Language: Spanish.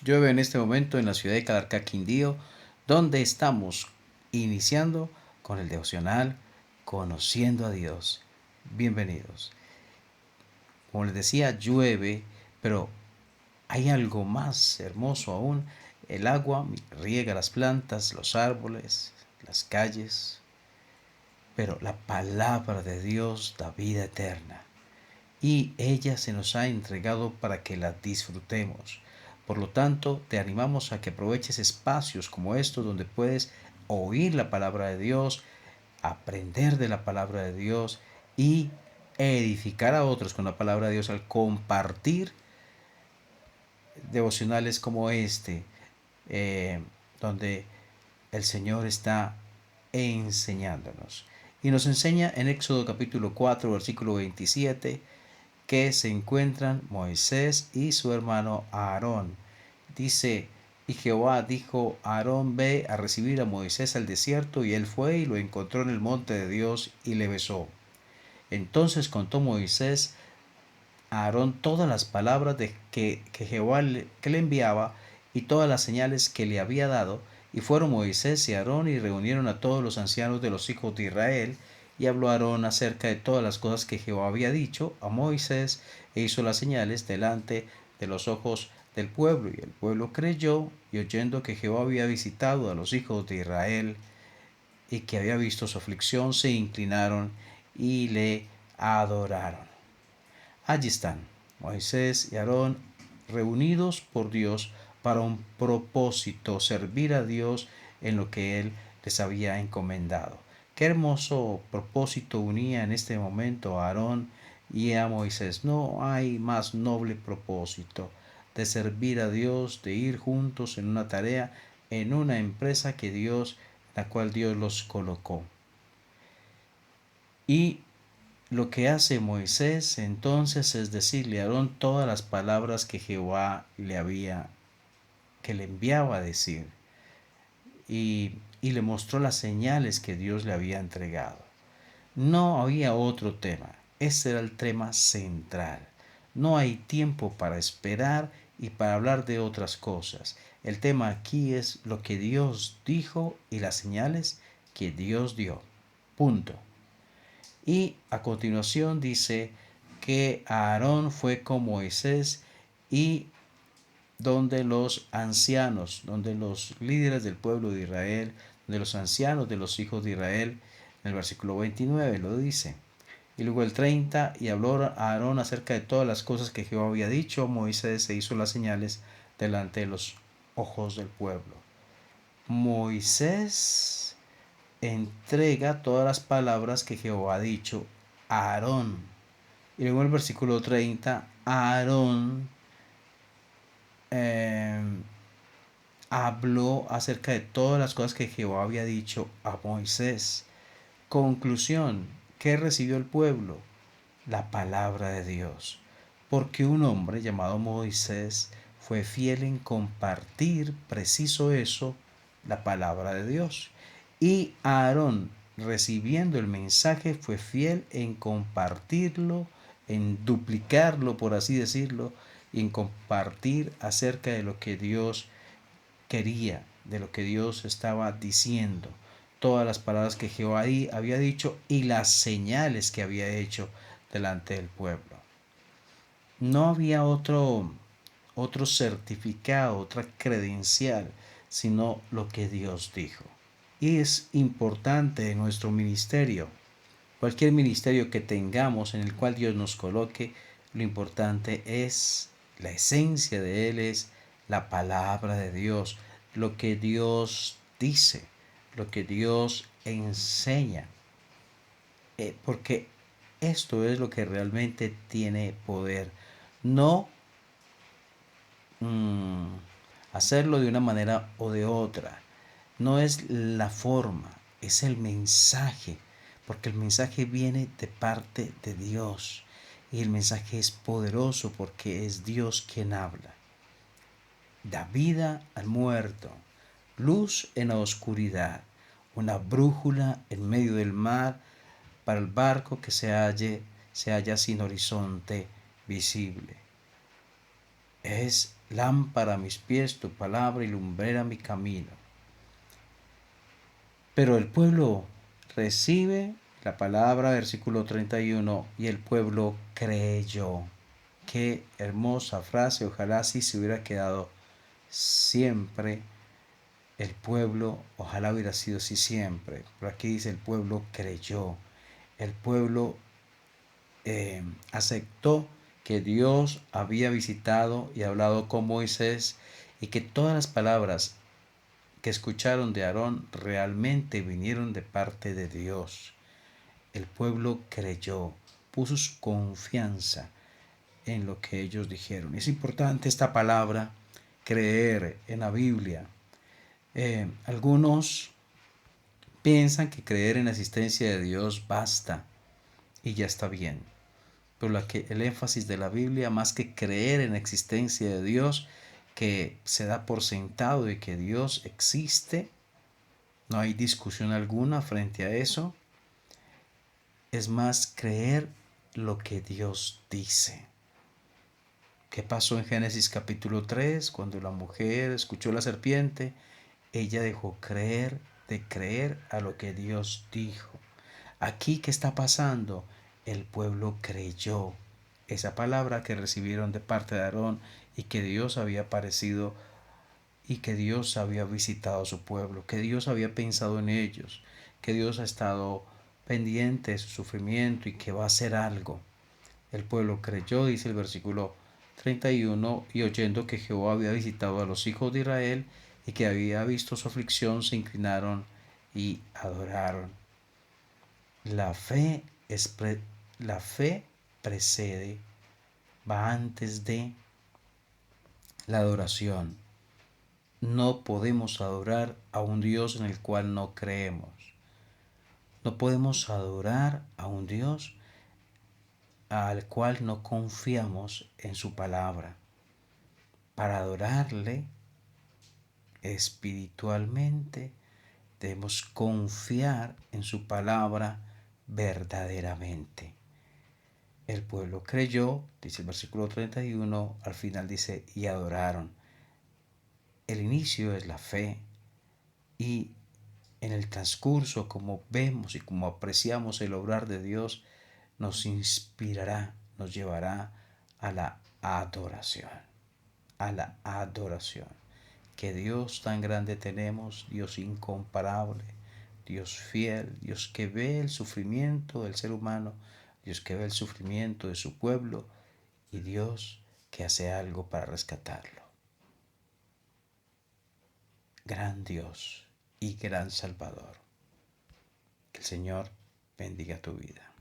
Llueve en este momento en la ciudad de Calarcá, Quindío, donde estamos iniciando con el devocional Conociendo a Dios. Bienvenidos. Como les decía, llueve, pero hay algo más hermoso aún. El agua riega las plantas, los árboles, las calles, pero la palabra de Dios da vida eterna y ella se nos ha entregado para que la disfrutemos. Por lo tanto, te animamos a que aproveches espacios como estos donde puedes oír la palabra de Dios, aprender de la palabra de Dios y edificar a otros con la palabra de Dios al compartir devocionales como este, eh, donde el Señor está enseñándonos. Y nos enseña en Éxodo capítulo 4, versículo 27, que se encuentran Moisés y su hermano Aarón. Dice, y Jehová dijo a Aarón, ve a recibir a Moisés al desierto, y él fue y lo encontró en el monte de Dios y le besó. Entonces contó Moisés a Aarón todas las palabras que Jehová que le enviaba y todas las señales que le había dado, y fueron Moisés y Aarón y reunieron a todos los ancianos de los hijos de Israel, y habló Aarón acerca de todas las cosas que Jehová había dicho a Moisés, e hizo las señales delante de los ojos del pueblo, y el pueblo creyó, y oyendo que Jehová había visitado a los hijos de Israel, y que había visto su aflicción, se inclinaron y le adoraron. Allí están Moisés y Aarón reunidos por Dios para un propósito, servir a Dios en lo que Él les había encomendado. Qué hermoso propósito unía en este momento a Aarón y a Moisés. No hay más noble propósito de servir a Dios, de ir juntos en una tarea, en una empresa que Dios, la cual Dios los colocó. Y lo que hace Moisés entonces es decirle a Aarón todas las palabras que Jehová que le enviaba a decir, y le mostró las señales que Dios le había entregado. No había otro tema, ese era el tema central. No hay tiempo para esperar y para hablar de otras cosas. El tema aquí es lo que Dios dijo y las señales que Dios dio. Punto. Y a continuación dice que Aarón fue con Moisés y donde los ancianos, donde los líderes del pueblo de Israel, donde los ancianos de los hijos de Israel, en el versículo 29 lo dice. Y luego el 30, y habló a Aarón acerca de todas las cosas que Jehová había dicho. Moisés se hizo las señales delante de los ojos del pueblo. Moisés entrega todas las palabras que Jehová ha dicho a Aarón. Y luego en el versículo 30, Aarón habló acerca de todas las cosas que Jehová había dicho a Moisés. Conclusión, ¿qué recibió el pueblo? La palabra de Dios. Porque un hombre llamado Moisés fue fiel en compartir, preciso eso, la palabra de Dios. Y Aarón, recibiendo el mensaje, fue fiel en compartirlo, en duplicarlo, por así decirlo, y en compartir acerca de lo que Dios quería, de lo que Dios estaba diciendo, todas las palabras que Jehová había dicho y las señales que había hecho delante del pueblo. No había otro certificado, otra credencial, sino lo que Dios dijo. Y es importante en nuestro ministerio, cualquier ministerio que tengamos en el cual Dios nos coloque, lo importante es la esencia de él, es la palabra de Dios, lo que Dios dice, lo que Dios enseña, porque esto es lo que realmente tiene poder, no hacerlo de una manera o de otra, no es la forma, es el mensaje, porque el mensaje viene de parte de Dios y el mensaje es poderoso porque es Dios quien habla. Da vida al muerto, luz en la oscuridad, una brújula en medio del mar para el barco que se halla sin horizonte visible. Es Lámpara a mis pies tu palabra y lumbrera mi camino. Pero el pueblo recibe la palabra, versículo 31, y el pueblo creyó. Qué hermosa frase, ojalá así se hubiera quedado siempre el pueblo, ojalá hubiera sido así siempre. Pero aquí dice el pueblo creyó, el pueblo aceptó que Dios había visitado y hablado con Moisés y que todas las palabras que escucharon de Aarón realmente vinieron de parte de Dios. El pueblo creyó, puso su confianza en lo que ellos dijeron. Es importante esta palabra, creer en la Biblia. Algunos piensan que creer en la existencia de Dios basta y ya está bien. Pero el énfasis de la Biblia, más que creer en la existencia de Dios, que se da por sentado de que Dios existe, no hay discusión alguna frente a eso, es más creer lo que Dios dice. ¿Qué pasó en Génesis capítulo 3? Cuando la mujer escuchó la serpiente, ella dejó de creer a lo que Dios dijo. Aquí, ¿qué está pasando? El pueblo creyó esa palabra que recibieron de parte de Aarón y que Dios había aparecido y que Dios había visitado a su pueblo, que Dios había pensado en ellos, que Dios ha estado pendiente de su sufrimiento y que va a hacer algo. El pueblo creyó, dice el versículo 31, y oyendo que Jehová había visitado a los hijos de Israel y que había visto su aflicción, se inclinaron y adoraron. La fe, la fe precede, va antes de la adoración. No podemos adorar a un Dios en el cual no creemos. No podemos adorar a un Dios al cual no confiamos en su palabra. Para adorarle espiritualmente debemos confiar en su palabra verdaderamente. El pueblo creyó, dice el versículo 31, al final dice, y adoraron. El inicio es la fe y en el transcurso, como vemos y como apreciamos el obrar de Dios, nos inspirará, nos llevará a la adoración, a la adoración. Qué Dios tan grande tenemos, Dios incomparable, Dios fiel, Dios que ve el sufrimiento del ser humano, Dios que ve el sufrimiento de su pueblo y Dios que hace algo para rescatarlo. Gran Dios y gran Salvador. Que el Señor bendiga tu vida.